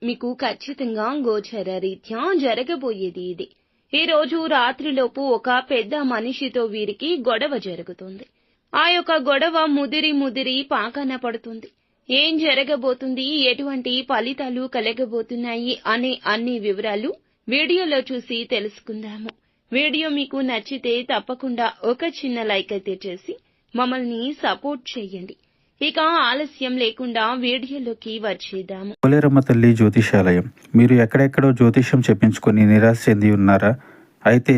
మీకు ఖచ్చితంగా గోచర రీత్యా జరగబోయేది ఇది. ఈ రోజు రాత్రిలోపు ఒక పెద్ద మనిషితో వీరికి గొడవ జరుగుతుంది. ఆ యొక్క గొడవ ముదిరి పాకాన పడుతుంది. ఏం జరగబోతుంది, ఎటువంటి ఫలితాలు కలగబోతున్నాయి అనే అన్ని వివరాలు వీడియోలో చూసి తెలుసుకుందాము. వీడియో మీకు నచ్చితే తప్పకుండా ఒక చిన్న లైక్ అయితే చేసి మమ్మల్ని సపోర్ట్ చేయండి. ఇక ఆలస్యం లేకుండా వీడియోలోకి వచ్చేద్దాము. పోలేరమ్మ తల్లి జ్యోతిషాలయం. మీరు ఎక్కడెక్కడో జ్యోతిష్యం చెప్పించుకొని నిరాశ చెంది ఉన్నారా? అయితే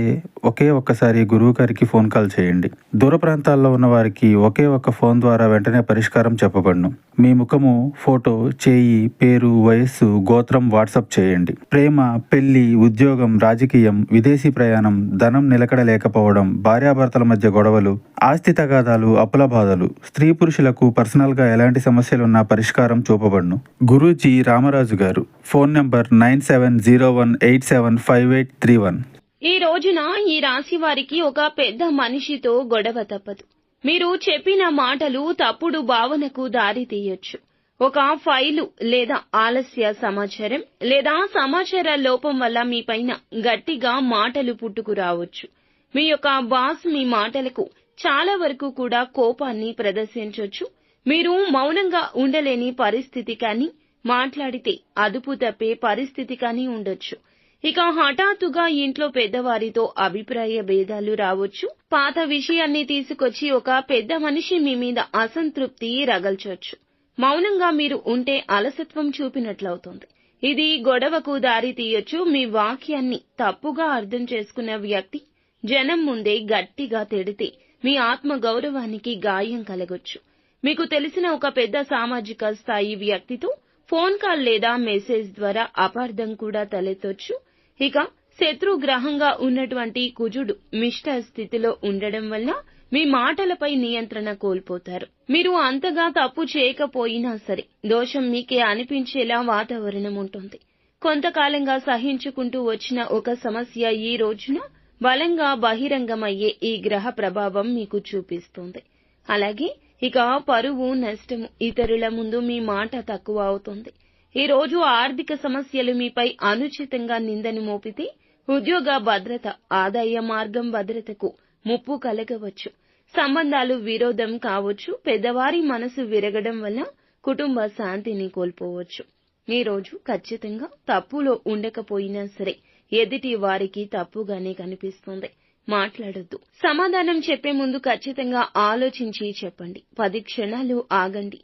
ఒక్కసారి గురువు గారికి ఫోన్ కాల్ చేయండి. దూర ప్రాంతాల్లో ఉన్న వారికి ఒకే ఒక్క ఫోన్ ద్వారా వెంటనే పరిష్కారం చెప్పబడును. మీ ముఖము, ఫోటో, చేయి, పేరు, వయస్సు, గోత్రం వాట్సాప్ చేయండి. ప్రేమ, పెళ్లి, ఉద్యోగం, రాజకీయం, విదేశీ ప్రయాణం, ధనం నిలకడ లేకపోవడం, భార్యాభర్తల మధ్య గొడవలు, ఆస్తి తగాదాలు, అప్పుల బాధలు, స్త్రీ పురుషులకు పర్సనల్ గా ఎలాంటి సమస్యలున్నా పరిష్కారం చూపబడును. గురూజీ రామరాజు గారు. Phone number 9701875831. ఈ రోజున ఈ రాశి వారికి ఒక పెద్ద మనిషితో గొడవ తప్పదు. మీరు చెప్పిన మాటలు తప్పుడు భావనకు దారి తీయొచ్చు. ఒక ఫైలు లేదా ఆలస్య సమాచారం లేదా సమాచార లోపం వల్ల మీ పైన గట్టిగా మాటలు పుట్టుకురావచ్చు. మీ యొక్క బాస్ మీ మాటలకు చాలా వరకు కూడా కోపాన్ని ప్రదర్శించొచ్చు. మీరు మౌనంగా ఉండలేని పరిస్థితి కానీ, మాట్లాడితే అదుపు తప్పే పరిస్థితి కానీ ఉండొచ్చు. ఇక హఠాత్తుగా ఇంట్లో పెద్దవారితో అభిప్రాయ భేదాలు రావచ్చు. పాత విషయాన్ని తీసుకొచ్చి ఒక పెద్ద మనిషి మీ మీద అసంతృప్తి రగల్చొచ్చు. మౌనంగా మీరు ఉంటే అలసత్వం చూపినట్లవుతుంది. ఇది గొడవకు దారి తీయొచ్చు. మీ వాక్యాన్ని తప్పుగా అర్థం చేసుకున్న వ్యక్తి జనం ముందే గట్టిగా తిడితే మీ ఆత్మ గౌరవానికి గాయం కలగొచ్చు. మీకు తెలిసిన ఒక పెద్ద సామాజిక స్థాయి వ్యక్తితో ఫోన్ కాల్ లేదా మెసేజ్ ద్వారా అపార్థం కూడా తలెత్తొచ్చు. ఇక శత్రుగ్రహంగా ఉన్నటువంటి కుజుడు మిష్ట స్థితిలో ఉండడం వల్ల మీ మాటలపై నియంత్రణ కోల్పోతారు. మీరు అంతగా తప్పు చేయకపోయినా సరే దోషం మీకే అనిపించేలా వాతావరణం ఉంటుంది. కొంతకాలంగా సహించుకుంటూ వచ్చిన ఒక సమస్య ఈ రోజున బలంగా బహిరంగమయ్యే ఈ గ్రహ ప్రభావం మీకు చూపిస్తుంది. అలాగే ఇక పరువు నష్టము, ఇతరుల ముందు మీ మాట తక్కువ అవుతుంది. ఈ రోజు ఆర్థిక సమస్యలు మీపై అనుచితంగా నిందను మోపితే ఉద్యోగ భద్రత, ఆదాయ మార్గం భద్రతకు ముప్పు కలగవచ్చు. సంబంధాలు విరోధం కావచ్చు. పెద్దవారి మనసు విరగడం వల్ల కుటుంబ శాంతిని కోల్పోవచ్చు. ఈ రోజు ఖచ్చితంగా తప్పులో ఉండకపోయినా సరే ఎదుటి వారికి తప్పుగానే కనిపిస్తుంది. మాట్లాడొద్దు. సమాధానం చెప్పే ముందు ఖచ్చితంగా ఆలోచించి చెప్పండి. 10 క్షణాలు ఆగండి.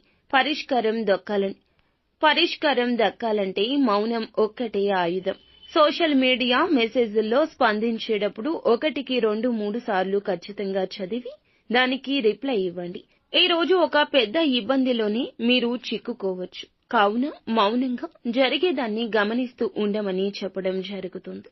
పరిష్కారం దక్కాలంటే మౌనం ఒక్కటే ఆయుధం. సోషల్ మీడియా మెసేజ్ల్లో స్పందించేటప్పుడు 1కి 2-3 సార్లు ఖచ్చితంగా చదివి దానికి రిప్లై ఇవ్వండి. ఈ రోజు ఒక పెద్ద ఇబ్బందిలోనే మీరు చిక్కుకోవచ్చు. కావున మౌనంగా జరిగేదాన్ని గమనిస్తూ ఉండమని చెప్పడం జరుగుతుంది.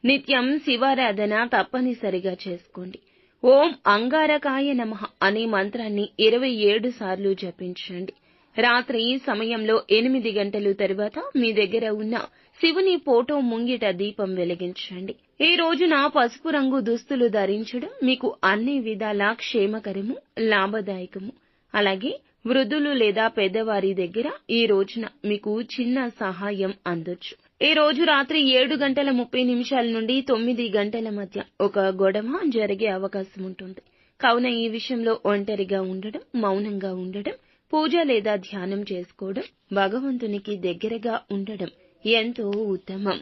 నిత్యం శివారాధన తప్పనిసరిగా చేసుకోండి. ఓం అంగారకాయ నమః అనే మంత్రాన్ని 27 సార్లు జపించండి. రాత్రి సమయంలో 8 గంటలు తరువాత మీ దగ్గర ఉన్న శివుని ఫోటో ముంగిట దీపం వెలిగించండి. ఈ రోజున పసుపు రంగు దుస్తులు ధరించడం మీకు అన్ని విధాలా క్షేమకరము, లాభదాయకము. అలాగే వృద్ధులు లేదా పెద్దవారి దగ్గర ఈ రోజున మీకు చిన్న సహాయం అందొచ్చు. ఈ రోజు రాత్రి 7:30 నుండి 9 గంటల మధ్య ఒక గొడవ జరిగే అవకాశం ఉంటుంది. కావున ఈ విషయంలో ఒంటరిగా ఉండడం, మౌనంగా ఉండడం, పూజ లేదా ధ్యానం చేసుకోవడం, భగవంతునికి దగ్గరగా ఉండడం ఎంతో ఉత్తమం.